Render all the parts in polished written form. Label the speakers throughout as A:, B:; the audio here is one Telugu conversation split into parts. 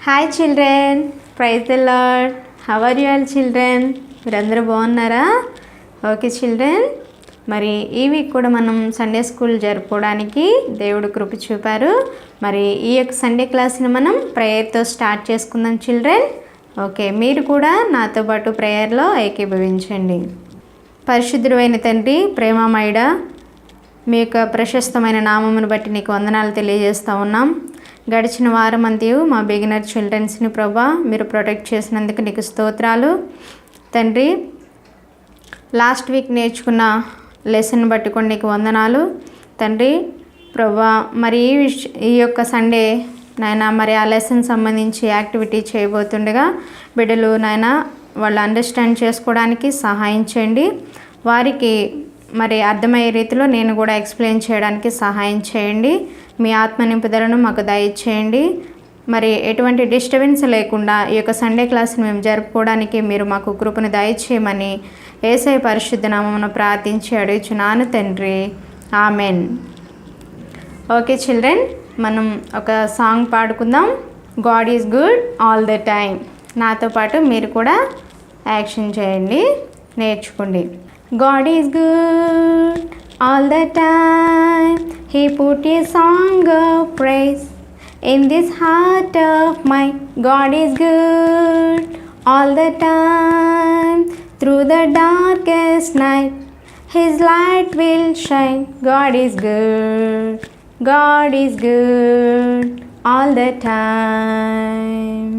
A: Hi children, praise the lord. How are you all children? మీరందరూ బాగున్నారా? ఓకే చిల్డ్రన్, మరి ఈ వీక్ కూడా మనం సండే స్కూల్ జరుపుకోవడానికి దేవుడు కృప చూపారు. మరి ఈ యొక్క సండే క్లాస్ని మనం ప్రేయర్తో స్టార్ట్ చేసుకుందాం చిల్డ్రన్. ఓకే, మీరు కూడా నాతో పాటు ప్రేయర్లో ఏకీభవించండి. పరిశుద్ధుడైన తండ్రి, ప్రేమమయుడ, మీ యొక్క ప్రశస్తమైన నామమును బట్టి నీకు వందనాలు తెలియజేస్తూ ఉన్నాం. గడిచిన వారం అంతయు మా బిగినర్ చిల్డ్రన్స్ని ప్రభా మీరు ప్రొటెక్ట్ చేసినందుకు నీకు స్తోత్రాలు తండ్రి. లాస్ట్ వీక్ నేర్చుకున్న లెసన్ బట్టి కూడా నీకు వందనాలు తండ్రి ప్రభా. మరి ఈ యొక్క సండే నాయన మరి ఆ లెసన్ సంబంధించి యాక్టివిటీ చేయబోతుండగా బిడ్డలు నాయన వాళ్ళు అండర్స్టాండ్ చేసుకోవడానికి సహాయం చేయండి. వారికి మరి అర్థమయ్యే రీతిలో నేను కూడా ఎక్స్ప్లెయిన్ చేయడానికి సహాయం చేయండి. మీ ఆత్మ నింపుదలను మాకు దయచేయండి. మరి ఎటువంటి డిస్టర్బెన్స్ లేకుండా ఈ యొక్క సండే క్లాస్ని మేము జరుపుకోవడానికి మీరు మాకు కృపను దయచేయమని యేసయ్య పరిశుద్ధ నామమున ప్రార్థించి అడుగుచున్నాను తండ్రి, ఆమెన్. ఓకే చిల్డ్రన్, మనం ఒక సాంగ్ పాడుకుందాం. God is good all the time. నాతో పాటు మీరు కూడా యాక్షన్ చేయండి, నేర్చుకోండి. God is good all the time. He put a song of praise in this heart of mine. God is good all the time. Through the darkest night, His light will shine. God is good. God is good all the time.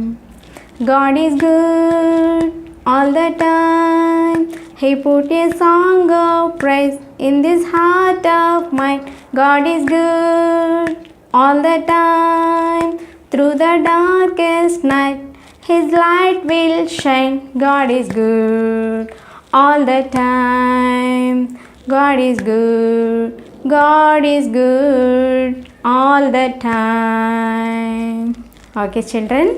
A: God is good all the time. He put a song of praise in this heart of mine. God is good all the time. Through the darkest night, His light will shine. God is good all the time. God is good. God is good all the time. Okay children,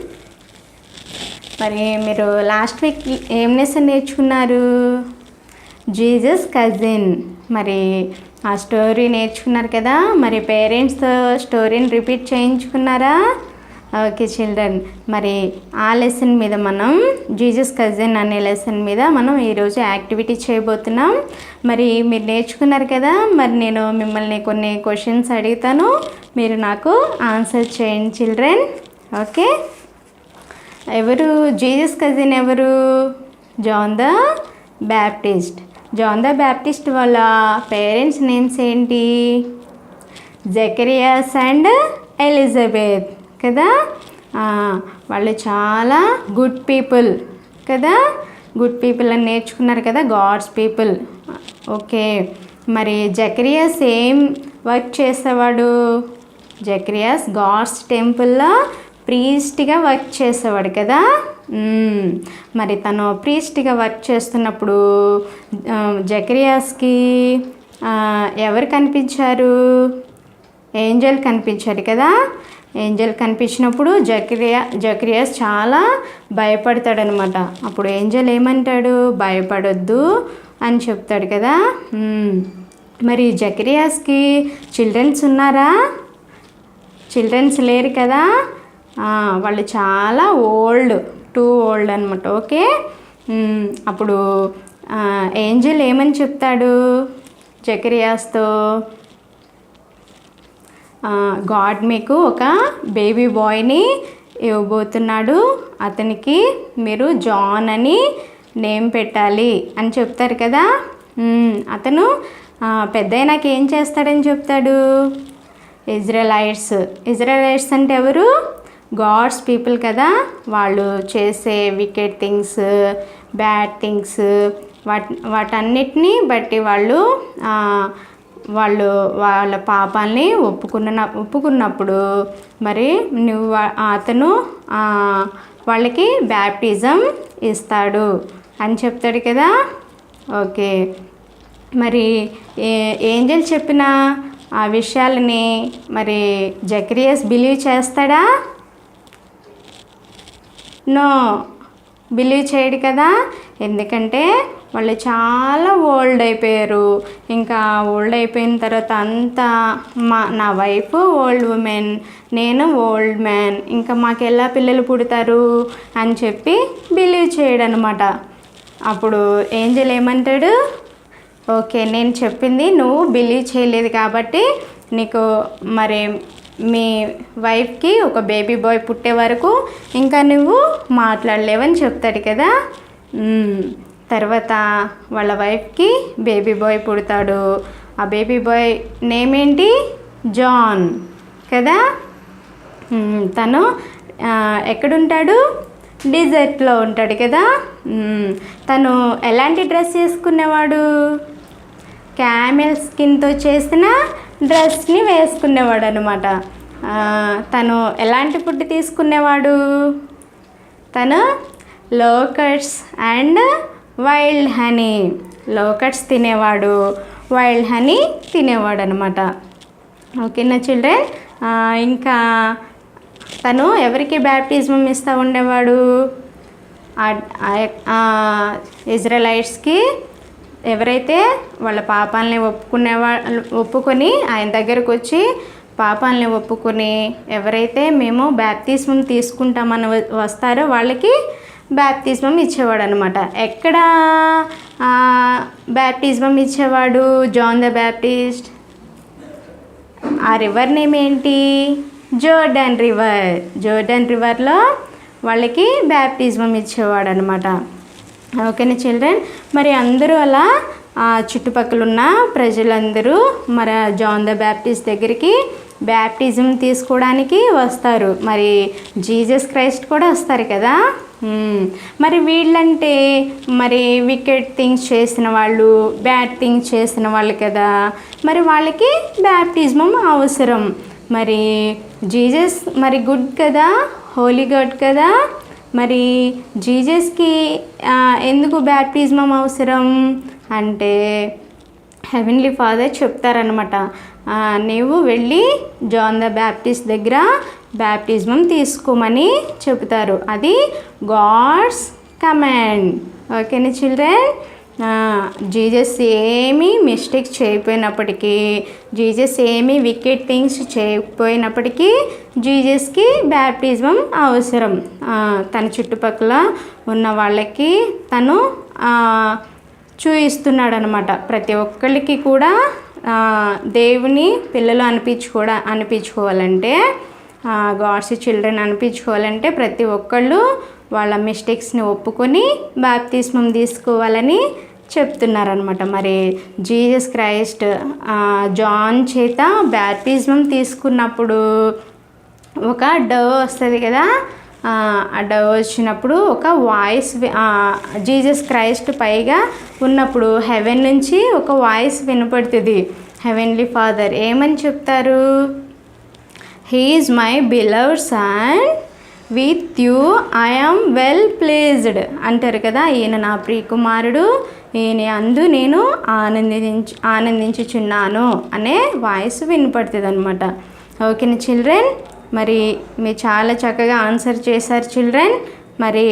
A: మరి మీరు లాస్ట్ వీక్ ఏం లెసన్ నేర్చుకున్నారు? Jesus cousin. మరి ఆ స్టోరీ నేర్చుకున్నారు కదా. మరి పేరెంట్స్తో స్టోరీని రిపీట్ చేయించుకున్నారా? ఓకే చిల్డ్రన్, మరి ఆ లెసన్ మీద మనం జీసస్ కజిన్ అనే లెసన్ మీద మనం ఈరోజు యాక్టివిటీ చేయబోతున్నాం. మరి మీరు నేర్చుకున్నారు కదా. మరి నేను మిమ్మల్ని కొన్ని క్వశ్చన్స్ అడుగుతాను, మీరు నాకు ఆన్సర్ చేయండి చిల్డ్రన్. ఓకే, ఎవరు జీసస్ కజిన్ ఎవరు? John the Baptist. John the Baptist వాళ్ళ పేరెంట్స్ నేమ్స్ ఏంటి? జకరియాస్ అండ్ ఎలిజబెత్ కదా. వాళ్ళు చాలా గుడ్ పీపుల్ కదా. గుడ్ పీపుల్ అని నేర్చుకున్నారు కదా, గాడ్స్ పీపుల్. ఓకే, మరి జకరియాస్ ఏం వర్క్ చేసేవాడు? జకరియాస్ గాడ్స్ టెంపుల్లో ప్రీస్ట్గా వర్క్ చేసేవాడు కదా. మరి తను ప్రీస్ట్గా వర్క్ చేస్తున్నప్పుడు జకరియాస్కి ఎవరు కనిపించారు? ఏంజల్ కనిపించారు కదా. ఏంజల్ కనిపించినప్పుడు జకరియాస్ చాలా భయపడతాడనమాట. అప్పుడు ఏంజల్ ఏమంటాడు? భయపడొద్దు అని చెప్తాడు కదా. మరి జకరియాస్కి చిల్డ్రన్స్ ఉన్నారా? చిల్డ్రన్స్ లేరు కదా. వాళ్ళు చాలా టూ ఓల్డ్ అనమాట. ఓకే, అప్పుడు ఏంజల్ ఏమని చెప్తాడు జకరియాస్తో? గాడ్ మీకు ఒక బేబీ బాయ్ని ఇవ్వబోతున్నాడు, అతనికి మీరు జాన్ అని నేమ్ పెట్టాలి అని చెప్తారు కదా. అతను పెద్దయినాక ఏం చేస్తాడని చెప్తాడు? ఇజ్రాయలైట్స్ అంటే ఎవరు? గాడ్స్ పీపుల్ కదా. వాళ్ళు చేసే వికెట్ థింగ్స్, బ్యాడ్ థింగ్స్, వాటన్నిటిని బట్టి వాళ్ళు వాళ్ళ పాపాలని ఒప్పుకున్నప్పుడు మరి అతను వాళ్ళకి బ్యాప్టిజం ఇస్తాడు అని చెప్తాడు కదా. ఓకే, మరి ఏంజల్ చెప్పిన ఆ విషయాలని మరి జకరియాస్ బిలీవ్ చేస్తాడా? నో, బిలీవ్ చేయడు కదా, ఎందుకంటే వాళ్ళు చాలా ఓల్డ్ అయిపోయారు. ఇంకా ఓల్డ్ అయిపోయిన తర్వాత అంతా నా వైఫ్ ఓల్డ్ ఉమెన్, నేను ఓల్డ్ మ్యాన్, ఇంకా మాకు ఎలా పిల్లలు పుడతారు అని చెప్పి బిలీవ్ చేయడు అనమాట. అప్పుడు ఏంజెల్ ఏమంటాడు, ఓకే నేను చెప్పింది నువ్వు బిలీవ్ చేయలేదు కాబట్టి నీకు మరి మీ వైఫ్కి ఒక బేబీ బాయ్ పుట్టే వరకు ఇంకా నువ్వు మాట్లాడలేవని చెప్తాడు కదా. తర్వాత వాళ్ళ వైఫ్కి బేబీ బాయ్ పుడతాడు. ఆ బేబీ బాయ్ నేమ్ ఏంటి, జాన్ కదా. తను ఎక్కడుంటాడు, డిజర్ట్లో ఉంటాడు కదా. తను ఎలాంటి డ్రెస్ వేసుకునేవాడు, క్యామెల్ స్కిన్తో చేసిన డ్రెస్ని వేసుకునేవాడు అనమాట. తను ఎలాంటి ఫుడ్ తీసుకునేవాడు, తను లోకట్స్ అండ్ వైల్డ్ హనీ, లోకట్స్ తినేవాడు, వైల్డ్ హనీ తినేవాడు అనమాట. ఓకేనా చిల్డ్రన్. ఇంకా తను ఎవరికి బ్యాప్టిజం ఇస్తూ ఉండేవాడు, ఇజ్రాయలైట్స్కి ఎవరైతే వాళ్ళ పాపాలని ఒప్పుకొని ఆయన దగ్గరకు వచ్చి పాపాలని ఒప్పుకొని ఎవరైతే మేము బ్యాప్తిస్మం తీసుకుంటామని వస్తారో వాళ్ళకి బ్యాప్తిస్మం ఇచ్చేవాడు అనమాట. ఎక్కడ బ్యాప్టిజం ఇచ్చేవాడు, జాన్ ద బ్యాప్టిస్ట్. ఆ రివర్ నేమ్ ఏంటి, జోర్డాన్ రివర్. జోర్డాన్ రివర్లో వాళ్ళకి బ్యాప్టిజం ఇచ్చేవాడు అనమాట. ఓకేనా చిల్డ్రన్. మరి అందరూ అలా చుట్టుపక్కల ఉన్న ప్రజలందరూ మరి జాన్ ద బ్యాప్టిస్ట్ దగ్గరికి బ్యాప్టిజం తీసుకోవడానికి వస్తారు. మరి జీసస్ క్రైస్ట్ కూడా వస్తారు కదా. మరి వీళ్ళంటే మరి వికెట్ థింగ్స్ చేసిన వాళ్ళు, బ్యాడ్ థింగ్స్ చేసిన వాళ్ళు కదా. మరి వాళ్ళకి బ్యాప్టిజం అవసరం. మరి జీసస్ మరి గుడ్ కదా, హోలీ గాడ్ కదా. మరి జీసస్కి ఎందుకు బ్యాప్టిజం అవసరం అంటే హెవెన్లీ ఫాదర్ చెప్తారనమాట, నీవు వెళ్ళి జాన్ ద బ్యాప్టిస్ట్ దగ్గర బ్యాప్టిజం తీసుకోమని చెప్తారు. అది గాడ్స్ కమాండ్. ఓకేనా చిల్డ్రన్. జీసస్ ఏమీ మిస్టేక్స్ చేయకపోయినప్పటికీ, జీసస్ ఏమీ వికెట్ థింగ్స్ చేయకపోయినప్పటికీ జీసస్కి బ్యాప్టిజం అవసరం. తన చుట్టుపక్కల ఉన్న వాళ్ళకి తను చూయిస్తున్నాడు అనమాట. ప్రతి ఒక్కరికి కూడా దేవుని పిల్లలు అనిపించుకోవాలంటే, గాడ్స్ చిల్డ్రన్ అనిపించుకోవాలంటే ప్రతి ఒక్కళ్ళు వాళ్ళ మిస్టేక్స్ని ఒప్పుకొని బాప్తిస్మం తీసుకోవాలని చెప్తున్నారనమాట. మరి జీసస్ క్రైస్ట్ జాన్ చేత బాప్తిస్మం తీసుకున్నప్పుడు ఒక డవ్ వస్తుంది కదా. ఆ డవ్ వచ్చినప్పుడు ఒక వాయిస్, జీసస్ క్రైస్ట్ పైగా ఉన్నప్పుడు హెవెన్ నుంచి ఒక వాయిస్ వినపడుతుంది. హెవెన్లీ ఫాదర్ ఏమని చెప్తారు, he is my beloved son, with you I am well pleased అంటారు కదా. ఈయన నా ప్రియకుమారుడు, ఈయన అందు నేను ఆనందించుచున్నాను అనే వాయిస్ వినపడుతుంది అనమాట. ఓకేనా చిల్డ్రన్. మరి మీరు చాలా చక్కగా ఆన్సర్ చేశారు చిల్డ్రన్. మరి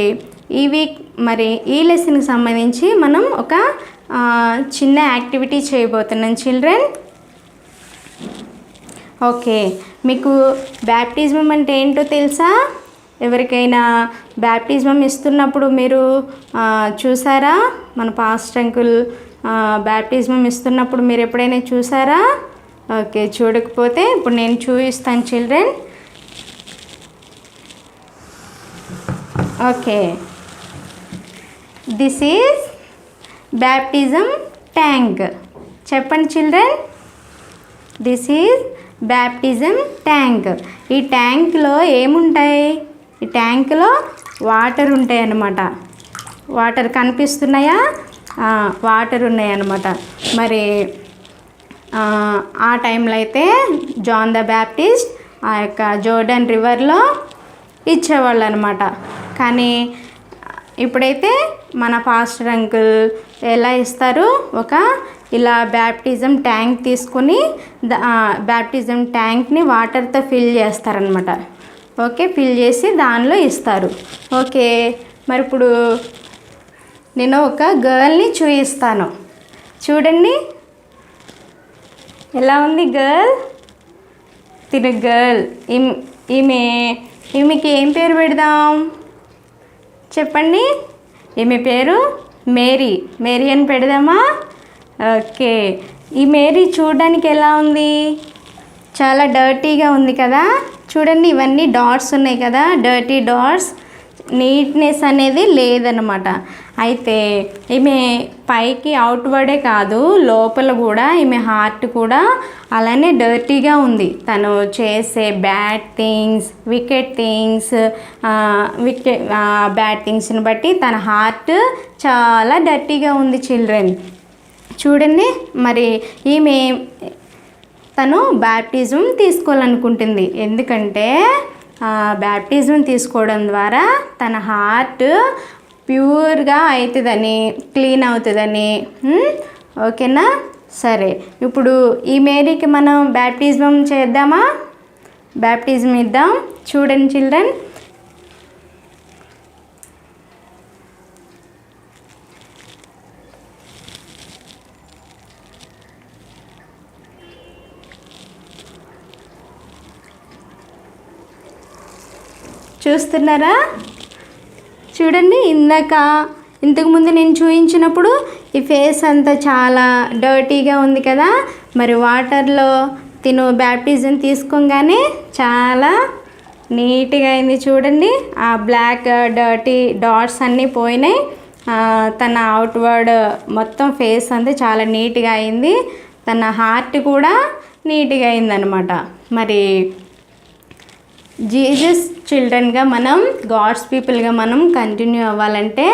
A: ఈ వీక్ మరి ఈ లెసన్కి సంబంధించి మనం ఒక చిన్న యాక్టివిటీ చేయబోతున్నాం చిల్డ్రన్. ఓకే, మీకు బ్యాప్టిజం అంటే ఏంటో తెలుసా? ఎవరికైనా బ్యాప్టిజం ఇస్తున్నప్పుడు మీరు చూసారా? మన పాస్టర్ అంకుల్ బ్యాప్టిజం ఇస్తున్నప్పుడు మీరు ఎప్పుడైనా చూసారా? ఓకే, చూడకపోతే ఇప్పుడు నేను చూపిస్తాను children. Okay, this is baptism tank. చెప్పండి children, this is baptism tank. ఈ ట్యాంక్లో ఏముంటాయి? ఈ ట్యాంక్లో వాటర్ ఉంటాయి అన్నమాట. వాటర్ కనిపిస్తున్నాయా? వాటర్ ఉన్నాయి అన్నమాట. మరి ఆ టైంలో అయితే జాన్ ద బ్యాప్టిస్ట్ ఆ యొక్క జోర్డాన్ రివర్లో ఇచ్చేవాళ్ళు అనమాట. కానీ ఇప్పుడైతే మన పాస్టర్ అంకుల్ ఎలా ఇస్తారు, ఒక ఇలా బ్యాప్టిజం ట్యాంక్ తీసుకొని బ్యాప్టిజం ట్యాంక్ని వాటర్తో ఫిల్ చేస్తారనమాట. ఓకే, ఫిల్ చేసి దానిలో ఇస్తారు. ఓకే, మరి ఇప్పుడు నేను ఒక గర్ల్ని చూపిస్తాను, చూడండి ఎలా ఉంది గర్ల్. తిను గర్ల్. ఈమెకి ఏం పేరు పెడదాం చెప్పండి? ఈమె పేరు మేరీ. మేరీ అని పెడదామా? ఓకే. ఈ మేరీ చూడడానికి ఎలా ఉంది? చాలా డర్టీగా ఉంది కదా. చూడండి ఇవన్నీ డాట్స్ ఉన్నాయి కదా, డర్టీ డాట్స్. నీట్నెస్ అనేది లేదనమాట. అయితే ఈమె పైకి అవుట్వర్డే కాదు, లోపల కూడా ఈమె హార్ట్ కూడా అలానే డర్టీగా ఉంది. తను చేసే బ్యాడ్ థింగ్స్, బ్యాడ్ థింగ్స్ని బట్టి తన హార్ట్ చాలా డర్టీగా ఉంది చిల్డ్రన్. చూడండి మరి తను బ్యాప్టిజం తీసుకోవాలనుకుంటుంది. ఎందుకంటే బ్యాప్టిజం తీసుకోవడం ద్వారా తన హార్ట్ ప్యూర్గా అవుతుందని, క్లీన్ అవుతుందని. ఓకేనా? సరే, ఇప్పుడు ఈ మేరీకి మనం బ్యాప్టిజం చేద్దామా? బ్యాప్టిజం ఇద్దాం. చూడండి చిల్డ్రన్, చూస్తున్నారా? చూడండి, ఇంతకుముందు నేను చూపించినప్పుడు ఈ ఫేస్ అంతా చాలా డర్టీగా ఉంది కదా. మరి వాటర్లో తిను బ్యాప్టిజం తీసుకోగానే చాలా నీట్గా అయింది. చూడండి, ఆ బ్లాక్ డర్టీ డాట్స్ అన్నీ పోయినాయి. తన అవుట్వర్డ్ మొత్తం ఫేస్ అంతా చాలా నీట్గా అయింది. తన హార్ట్ కూడా నీట్గా అయిందనమాట. మరి జీసస్ చిల్డ్రన్గా మనం, గాడ్స్ పీపుల్గా మనం కంటిన్యూ అవ్వాలంటే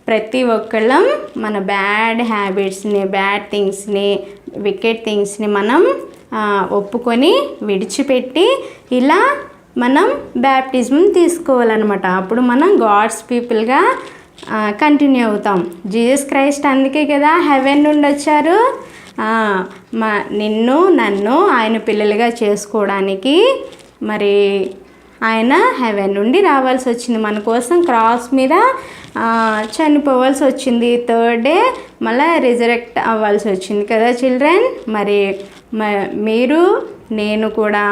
A: ప్రతి ఒక్కళ్ళం మన బ్యాడ్ హ్యాబిట్స్ని, బ్యాడ్ థింగ్స్ని, వికెట్ థింగ్స్ని మనం ఒప్పుకొని విడిచిపెట్టి ఇలా మనం బ్యాప్టిజం తీసుకోవాలన్నమాట. అప్పుడు మనం గాడ్స్ పీపుల్గా కంటిన్యూ అవుతాం. జీసస్ క్రైస్ట్ అందుకే కదా హెవెన్ నుండి వచ్చారు. నన్ను ఆయన పిల్లలుగా చేసుకోవడానికి మరి ఆయన హెవెన్ నుండి రావాల్సి వచ్చింది. మన కోసం క్రాస్ మీద చనిపోవాల్సి వచ్చింది. థర్డ్ డే మళ్ళీ రిజరెక్ట్ అవ్వాల్సి వచ్చింది కదా చిల్డ్రన్. మరి మీరు నేను కూడా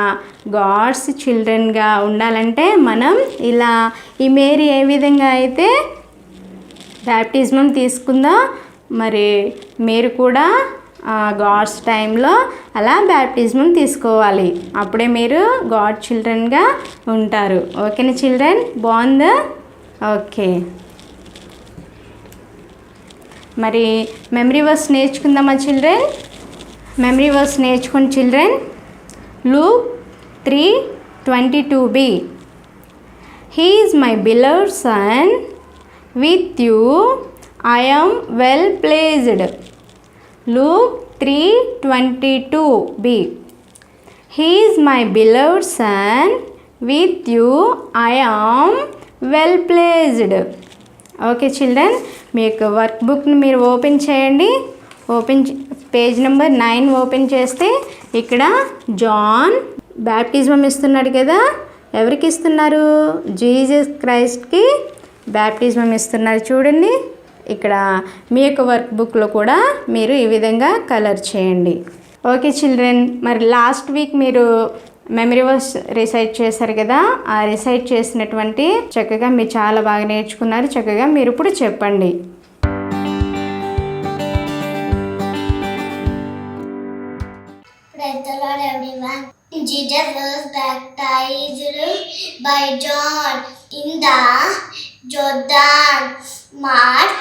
A: గాడ్స్ చిల్డ్రన్గా ఉండాలంటే మనం ఇలా ఈ మేరీ ఏ విధంగా అయితే బ్యాప్టిజం తీసుకుందో, మరి మీరు కూడా గాడ్స్ టైంలో అలా బ్యాప్టిజం తీసుకోవాలి. అప్పుడే మీరు గాడ్ చిల్డ్రన్గా ఉంటారు. ఓకేనా చిల్డ్రన్? బాగుందా? ఓకే. మరి మెమరీ వర్స్ నేర్చుకుందామా చిల్డ్రన్? మెమరీ వర్స్ నేర్చుకోండి children. Luke 3:22b. He is my beloved son, with you I am well pleased. Luke 3:22b. He is my beloved son, with you I am well pleased. Okay children, మీ యొక్క వర్క్ బుక్ని మీరు ఓపెన్ చేయండి. పేజ్ నెంబర్ 9 ఓపెన్ చేస్తే ఇక్కడ జాన్ బ్యాప్టిజం ఇస్తున్నాడు కదా. ఎవరికి ఇస్తున్నారు? జీసస్ క్రైస్ట్కి బ్యాప్టిజం ఇస్తున్నారు. చూడండి, ఇక్కడ మీ యొక్క వర్క్ బుక్లో కూడా మీరు ఈ విధంగా కలర్ చేయండి. ఓకే చిల్డ్రన్, మరి లాస్ట్ వీక్ మీరు మెమరీ వర్స్ రిసైట్ చేశారు కదా. ఆ రిసైట్ చేసినటువంటి చక్కగా మీరు చాలా బాగా నేర్చుకున్నారు. చక్కగా మీరు ఇప్పుడు చెప్పండి.
B: Praise the Lord everyone. Jesus was baptized by John in the Jordan. Mark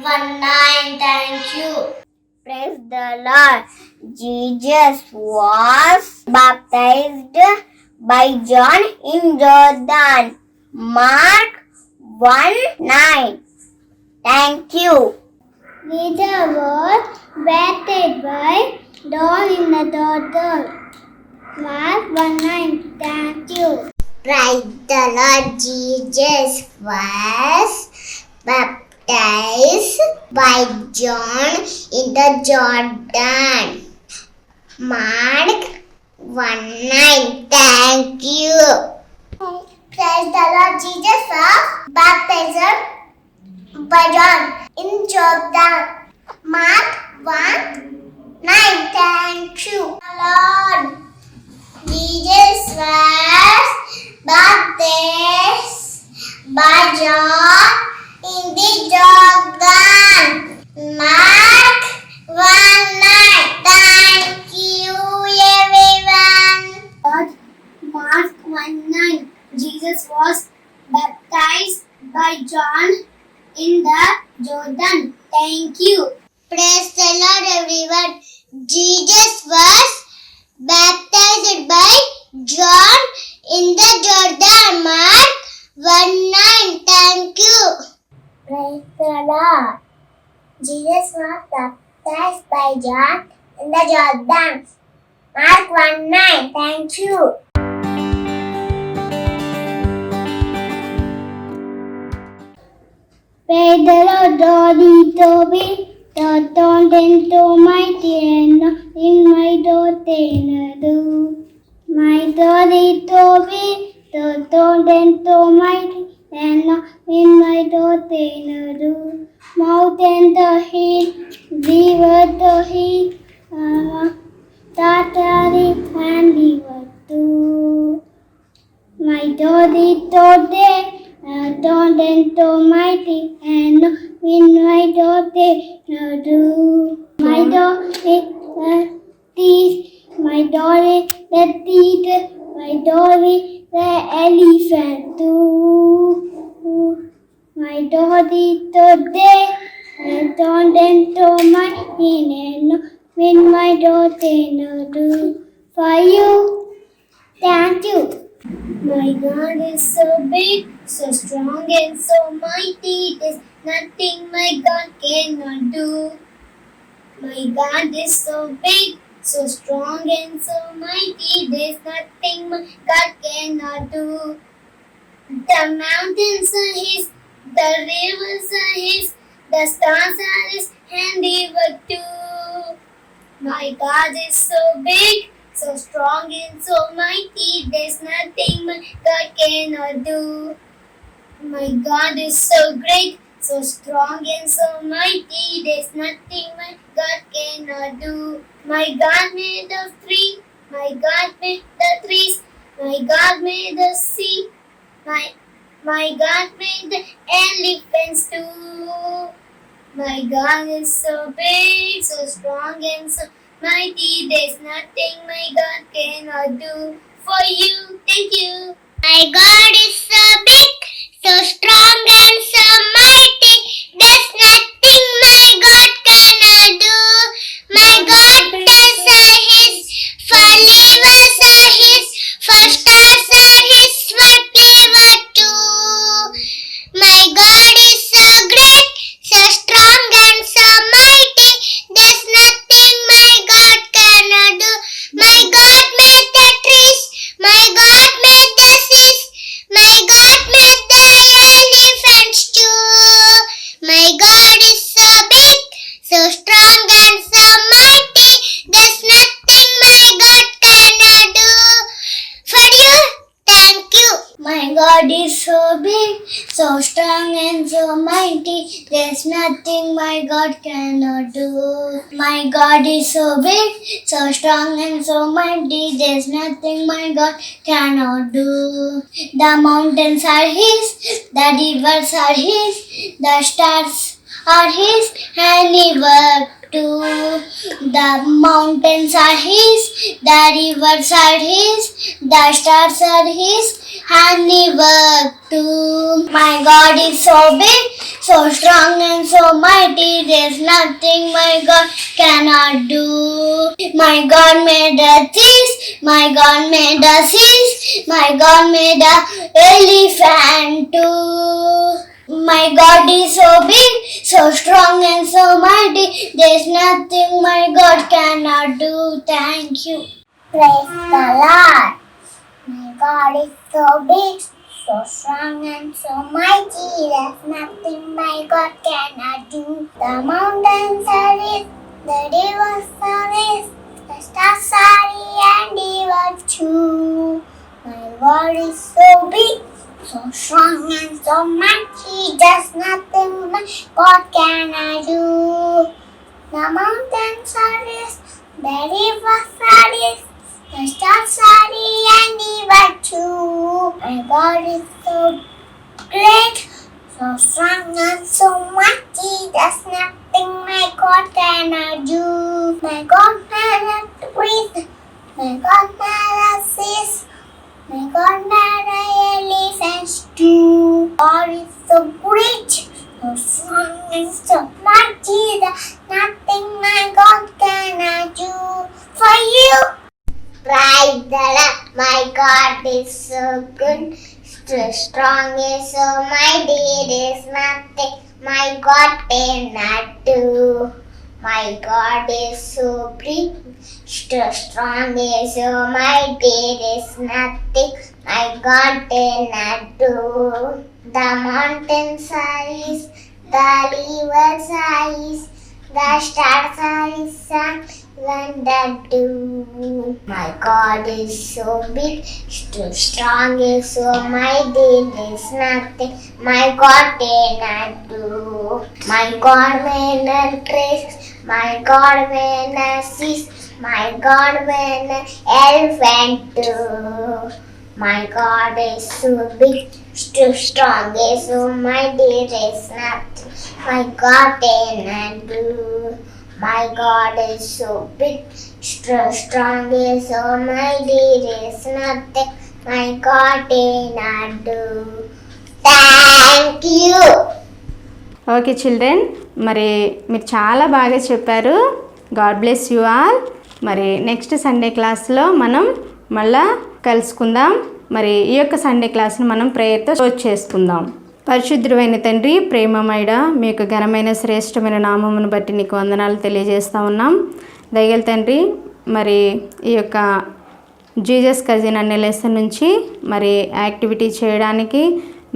B: 1:9. Thank you. Praise the Lord. Jesus was baptized by John in Jordan. Mark 1:9. Thank you. Jesus was baptized by John in the Jordan. Mark 1:9. Thank you. Praise the Lord. Jesus was baptized by John in the Jordan. Mark 1:9. Thank you. Praise the Lord. Jesus was baptized by John in Jordan. Mark 1:9. Thank you, Lord. Jesus was baptized by John in the Jordan. Mark 1:9. Thank you, everyone. Mark 1:9. Jesus was baptized by John in the Jordan. Thank you. Praise the Lord, everyone. Jesus was baptized by John in the Jordan. Mark 1:9. Thank you. Praise the Lord. Jesus was baptized by John in the Jordan. Mark 1:9. Thank you. Praise the Lord, Lordy Toby, Toton to my tien, in my dotenadu. My Lordy Toby, Toton to my tien, in my dotenadu. Mountain the hill, river the hill, Tatari and river too. My Lordy Today, don't into mighty and in my daughter do my daughter teeth, my daughter the teeth, my daughter the elephant too. My daughter today don't into mighty and in my daughter do for you. Thank you. My God is so big, so strong and so mighty, there's nothing my God cannot do. My God is so big, so strong and so mighty, there's nothing my God cannot do. The mountains are His, the rivers are His, the stars are His handiwork too. My God is so big, so strong and so mighty, there's nothing my God cannot do. My God is so great, so strong and so mighty, there's nothing my God cannot do. My God made the tree, my God made the trees, my God made the sea, my God made the elephants too. My God is so big, so strong and so mighty, there's nothing my God cannot do for you. Thank you. My God is so big, so strong and so mighty, there's nothing my God cannot do. My God is His, for rivers are His, for stars are His, whatever too. My God is so great, so strong and so mighty, there's nothing my God cannot do. My God made the trees, my God made the seas, my God made the elephants too. My God is so big, so strong and so mighty, there's nothing my God cannot do for you. Thank you. My God is so big, so strong and so mighty, there's nothing my God cannot do. My God is so big, so strong and so mighty, there's nothing my God cannot do. The mountains are His, the rivers are His, the stars are His handiwork too. The mountains are His, the rivers are His, the stars are His handiwork too. My God is so big, so strong and so mighty, there's nothing my God cannot do. My God made the trees, my God made the seas, my God made the elephant too. My God is so big, so strong and so mighty, there's nothing my God cannot do. Thank you. Praise the Lord. My God is so big, so strong and so mighty, there's nothing my God cannot do. The mountains are His, the rivers are His, the stars are His handiwork too. My God is so big, So strong and so mighty, there's nothing my God cannot do. The mountains are his, the rivers are his, the stars are his, and even too. My God is so great, so strong and so mighty, there's nothing my God cannot do. My God cannot breathe, my God cannot cease, my God cannot elephants too. God is so great, so strong and so mighty, there's nothing my God cannot do for you. Praise the Lord, my God is so good, so strong is so mighty, there's nothing my God cannot do. My God is so big, so strong is so mighty, there's nothing my God cannot do. The mountains are his, the rivers are his, the stars are his, and the dew. My God is so big, so strong is so mighty, there's nothing my God cannot do. My God may not trace, my God may not cease, my God may not elephant too. My God is so big, so strong is so mighty, there's nothing my God cannot do. My God is so big, so strong is so mighty, there's nothing my God cannot do. Thank you.
A: Okay children, మరి మీరు చాలా బాగా చెప్పారు. God bless you all. మరి నెక్స్ట్ సండే క్లాస్లో మనం మళ్ళా కలుసుకుందాం. మరి ఈ యొక్క సండే క్లాస్ని మనం ప్రేయర్తో క్లోజ్ చేసుకుందాం. పరిశుద్ధుడైన తండ్రి, ప్రేమమయుడా, మీ యొక్క ఘనమైన శ్రేష్టమైన నామమును బట్టి నీకు వందనాలు తెలియజేస్తూ ఉన్నాం. దయగల తండ్రి, మరి ఈ యొక్క జీసస్ కజిన్ అనే లెసన్ నుంచి మరి యాక్టివిటీ చేయడానికి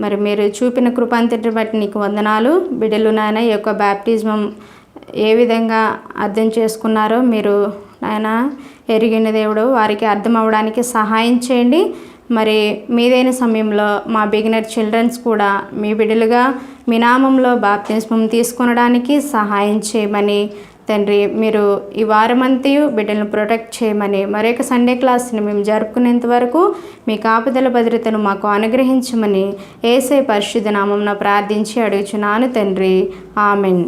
A: మరి మీరు చూపిన కృపాంతటిని బట్టి నీకు వందనాలు. బిడ్డలు నాయన ఈ యొక్క బ్యాప్టిజం ఏ విధంగా అర్థం చేసుకున్నారో మీరు నాయన ఎరిగిన దేవుడు, వారికి అర్థం అవ్వడానికి సహాయం చేయండి. మరి మీదైన సమయంలో మా బిగినర్ చిల్డ్రన్స్ కూడా మీ బిడ్డలుగా మీ నామంలో బాప్తిస్మం తీసుకొనడానికి సహాయం చేయమని తండ్రి, మీరు ఈ వారమంతయు బిడ్డలను ప్రొటెక్ట్ చేయమని, మరొక సండే క్లాస్ని మేము జరుపుకునేంత వరకు మీ కాపుదల భద్రతను మాకు అనుగ్రహించమని యేసయ్య పరిశుద్ధ నామమున ప్రార్థించి అడుగుచున్నాను తండ్రి. ఆమెన్.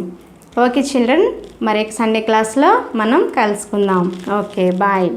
A: ఓకే చిల్డ్రన్, మరొక సండే క్లాస్లో మనం కలుసుకుందాం. Okay, bye.